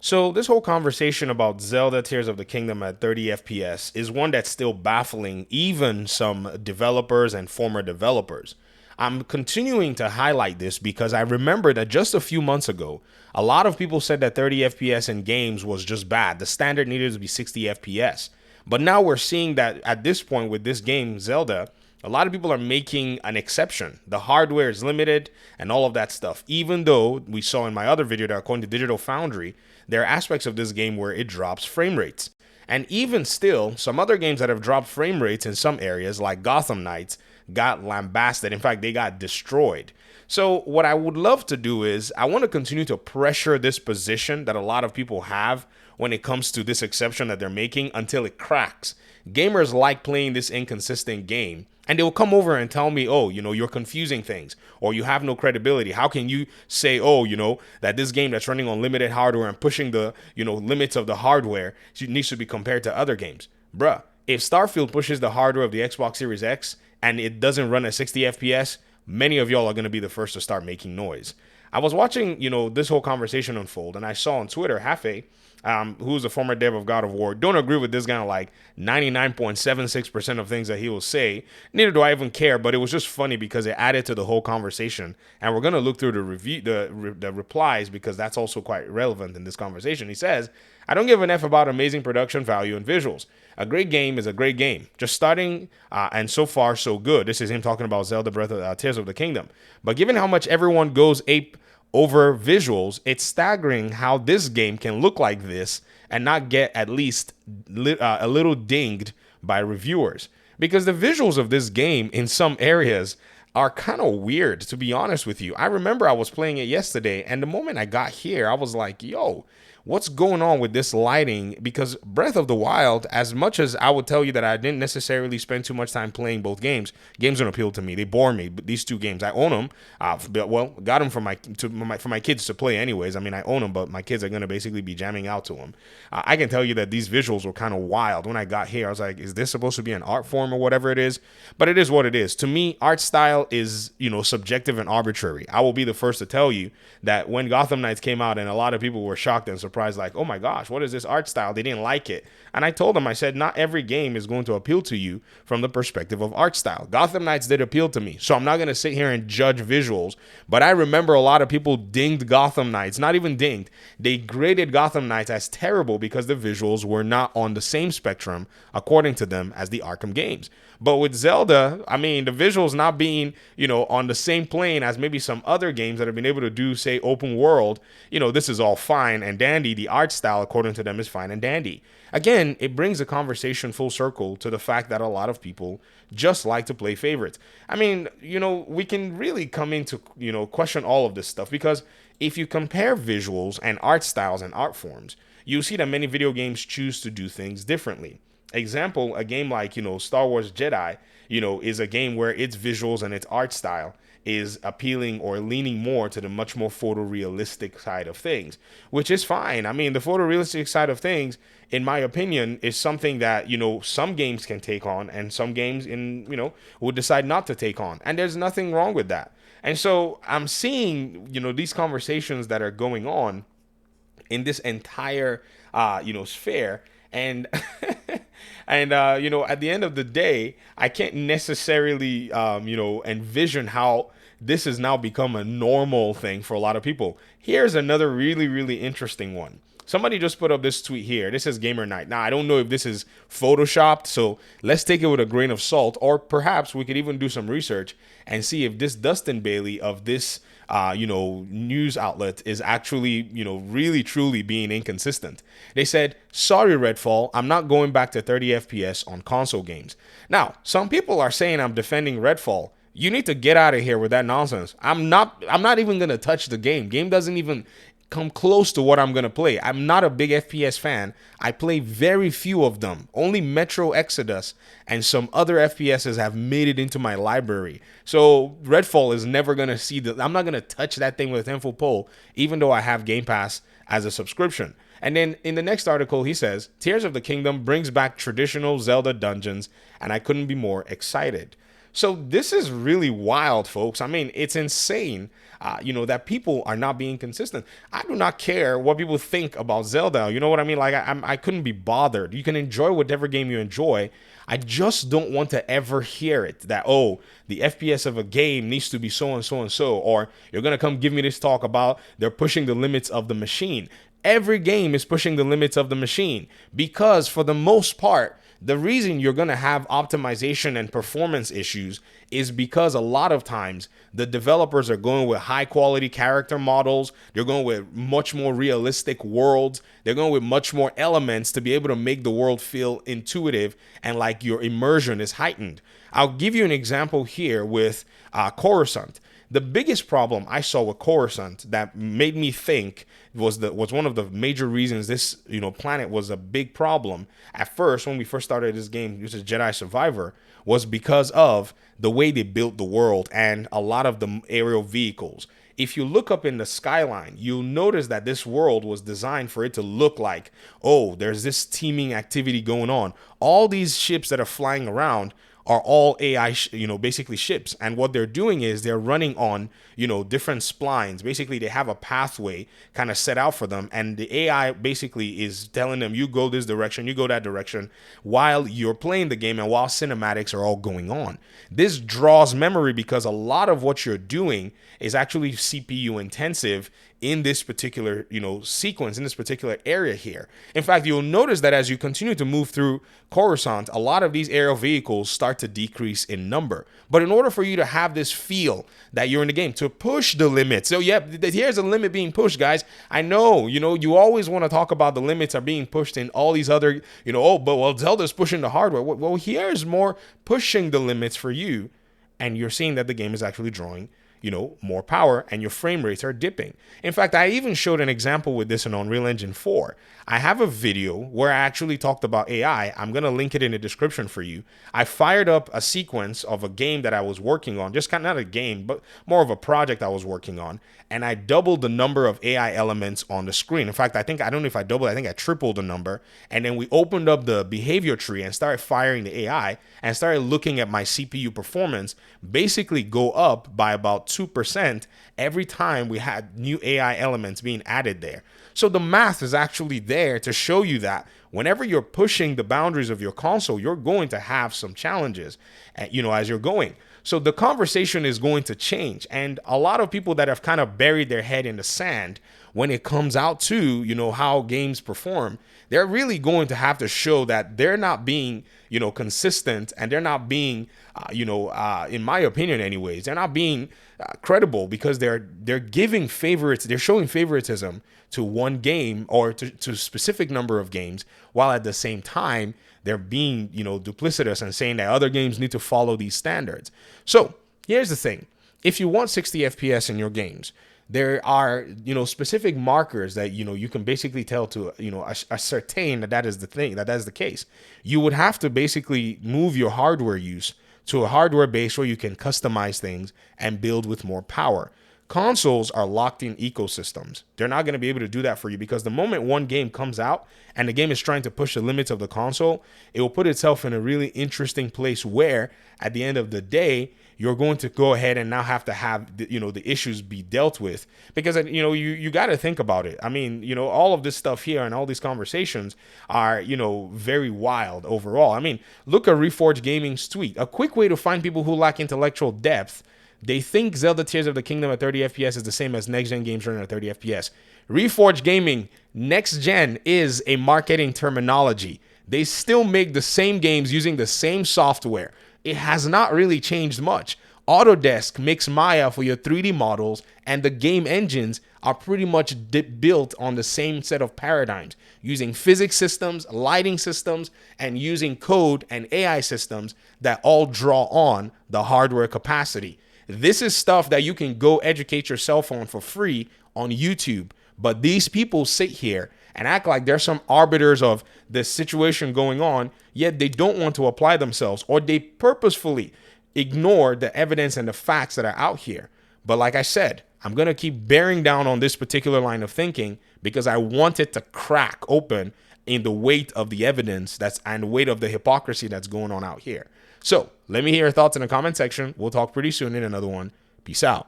So this whole conversation about Zelda Tears of the Kingdom at 30 FPS is one that's still baffling even some developers and former developers. I'm continuing to highlight this because I remember that just a few months ago, a lot of people said that 30 FPS in games was just bad. The standard needed to be 60 FPS. But now we're seeing that at this point with this game, Zelda, a lot of people are making an exception. The hardware is limited and all of that stuff. Even though we saw in my other video that according to Digital Foundry, there are aspects of this game where it drops frame rates. And even still, some other games that have dropped frame rates in some areas, like Gotham Knights, got lambasted. In fact, they got destroyed. So what I would love to do is I want to continue to pressure this position that a lot of people have when it comes to this exception that they're making until it cracks. Gamers like playing this inconsistent game, and they'll come over and tell me, oh, you're confusing things, or you have no credibility. How can you say, oh, that this game that's running on limited hardware and pushing the, limits of the hardware needs to be compared to other games? Bruh, if Starfield pushes the hardware of the Xbox Series X and it doesn't run at 60 FPS, many of y'all are going to be the first to start making noise. I was watching, this whole conversation unfold, and I saw on Twitter, Hafe, who's a former dev of God of War, don't agree with this guy on like 99.76% of things that he will say. Neither do I even care, but it was just funny because it added to the whole conversation. And we're going to look through the review, the replies, because that's also quite relevant in this conversation. He says, I don't give an F about amazing production value and visuals. A great game is a great game. Just starting, and so far, so good. This is him talking about Zelda Breath of Tears of the Kingdom. But given how much everyone goes ape over visuals, it's staggering how this game can look like this and not get at least a little dinged by reviewers. Because the visuals of this game in some areas are kind of weird, to be honest with you. I remember I was playing it yesterday, and the moment I got here, I was like, yo, what's going on with this lighting? Because Breath of the Wild, as much as I would tell you that I didn't necessarily spend too much time playing both games don't appeal to me. They bore me. But these two games, I own them. Got them for my kids to play anyways. I mean, I own them, but my kids are going to basically be jamming out to them. I can tell you that these visuals were kind of wild. When I got here, I was like, is this supposed to be an art form or whatever it is? But it is what it is. To me, art style is, subjective and arbitrary. I will be the first to tell you that when Gotham Knights came out and a lot of people were shocked and surprised, like, oh my gosh, what is this art style? They didn't like it. And I told them, I said, not every game is going to appeal to you from the perspective of art style. Gotham Knights did appeal to me, so I'm not going to sit here and judge visuals. But I remember a lot of people dinged Gotham Knights, not even dinged. They graded Gotham Knights as terrible because the visuals were not on the same spectrum, according to them, as the Arkham games. But with Zelda, I mean, the visuals not being, on the same plane as maybe some other games that have been able to do, say, open world, this is all fine and dandy. The art style, according to them, is fine and dandy. Again, it brings the conversation full circle to the fact that a lot of people just like to play favorites. I mean, we can really come into, question all of this stuff, because if you compare visuals and art styles and art forms, you see that many video games choose to do things differently. Example, a game like, Star Wars Jedi, is a game where its visuals and its art style is appealing or leaning more to the much more photorealistic side of things, which is fine. I mean, the photorealistic side of things, in my opinion, is something that, some games can take on and some games would decide not to take on. And there's nothing wrong with that. And so I'm seeing, these conversations that are going on in this entire, sphere. And and at the end of the day, I can't necessarily envision how this has now become a normal thing for a lot of people. Here's another really, really interesting one. Somebody just put up this tweet here. This is Gamer Night. Now, I don't know if this is photoshopped, so let's take it with a grain of salt, or perhaps we could even do some research and see if this Dustin Bailey of this news outlet is actually, really truly being inconsistent. They said, sorry, Redfall, I'm not going back to 30 FPS on console games. Now, some people are saying I'm defending Redfall. You need to get out of here with that nonsense. I'm not even going to touch the game. Game doesn't even come close to what I'm going to play. I'm not a big FPS fan. I play very few of them. Only Metro Exodus and some other FPSs have made it into my library. So Redfall is never going to see I'm not going to touch that thing with a 10-foot pole, even though I have Game Pass as a subscription. And then in the next article, he says, Tears of the Kingdom brings back traditional Zelda dungeons, and I couldn't be more excited. So this is really wild, folks. I mean, it's insane, that people are not being consistent. I do not care what people think about Zelda. You know what I mean? Like, I couldn't be bothered. You can enjoy whatever game you enjoy. I just don't want to ever hear it that, oh, the FPS of a game needs to be so and so and so, or you're going to come give me this talk about they're pushing the limits of the machine. Every game is pushing the limits of the machine because, for the most part, the reason you're going to have optimization and performance issues is because a lot of times the developers are going with high quality character models. They're going with much more realistic worlds. They're going with much more elements to be able to make the world feel intuitive and like your immersion is heightened. I'll give you an example here with Coruscant. The biggest problem I saw with Coruscant that made me think was one of the major reasons this planet was a big problem at first when we first started this game, which is Jedi Survivor, was because of the way they built the world and a lot of the aerial vehicles. If you look up in the skyline, you'll notice that this world was designed for it to look like, oh, there's this teaming activity going on. All these ships that are flying around are all AI, basically ships. And what they're doing is they're running on, different splines. Basically, they have a pathway kind of set out for them. And the AI basically is telling them, you go this direction, you go that direction, while you're playing the game and while cinematics are all going on. This draws memory because a lot of what you're doing is actually CPU intensive in this particular, sequence, in this particular area here. In fact, you'll notice that as you continue to move through Coruscant, a lot of these aerial vehicles start to decrease in number. But in order for you to have this feel that you're in the game, to push the limits. So yeah, here's a limit being pushed, guys. I know, you always want to talk about the limits are being pushed in all these other, Zelda's pushing the hardware. Well, here's more pushing the limits for you. And you're seeing that the game is actually drawing more power and your frame rates are dipping. In fact, I even showed an example with this in Unreal Engine 4. I have a video where I actually talked about AI. I'm going to link it in the description for you. I fired up a sequence of a game that I was working on, just kind of not a game, but more of a project I was working on. And I doubled the number of AI elements on the screen. In fact, I think I tripled the number. And then we opened up the behavior tree and started firing the AI and started looking at my CPU performance basically go up by about 2% every time we had new AI elements being added there. So the math is actually there to show you that whenever you're pushing the boundaries of your console, you're going to have some challenges, as you're going. So the conversation is going to change. And a lot of people that have kind of buried their head in the sand when it comes out to, how games perform, they're really going to have to show that they're not being, consistent, and they're not being, in my opinion anyways, they're not being credible because they're giving favorites, they're showing favoritism to one game or to a specific number of games, while at the same time they're being, duplicitous and saying that other games need to follow these standards. So here's the thing. If you want 60 FPS in your games, there are, specific markers that, you can basically tell to, ascertain that is the thing, that is the case. You would have to basically move your hardware use to a hardware base where you can customize things and build with more power. Consoles are locked in ecosystems. They're not going to be able to do that for you because the moment one game comes out and the game is trying to push the limits of the console, it will put itself in a really interesting place where at the end of the day, you're going to go ahead and now have to have the issues be dealt with because you got to think about it. I mean, all of this stuff here and all these conversations are very wild overall. I mean, look at Reforged Gaming's tweet. A quick way to find people who lack intellectual depth. They think Zelda Tears of the Kingdom at 30 FPS is the same as next-gen games running at 30 FPS. Reforged Gaming, next-gen is a marketing terminology. They still make the same games using the same software. It has not really changed much. Autodesk makes Maya for your 3D models, and the game engines are pretty much built on the same set of paradigms, using physics systems, lighting systems, and using code and AI systems that all draw on the hardware capacity. This is stuff that you can go educate yourself on for free on YouTube. But these people sit here and act like they're some arbiters of the situation going on, yet they don't want to apply themselves, or they purposefully ignore the evidence and the facts that are out here. But like I said, I'm going to keep bearing down on this particular line of thinking because I want it to crack open in the weight of the evidence and weight of the hypocrisy that's going on out here. So let me hear your thoughts in the comment section. We'll talk pretty soon in another one. Peace out.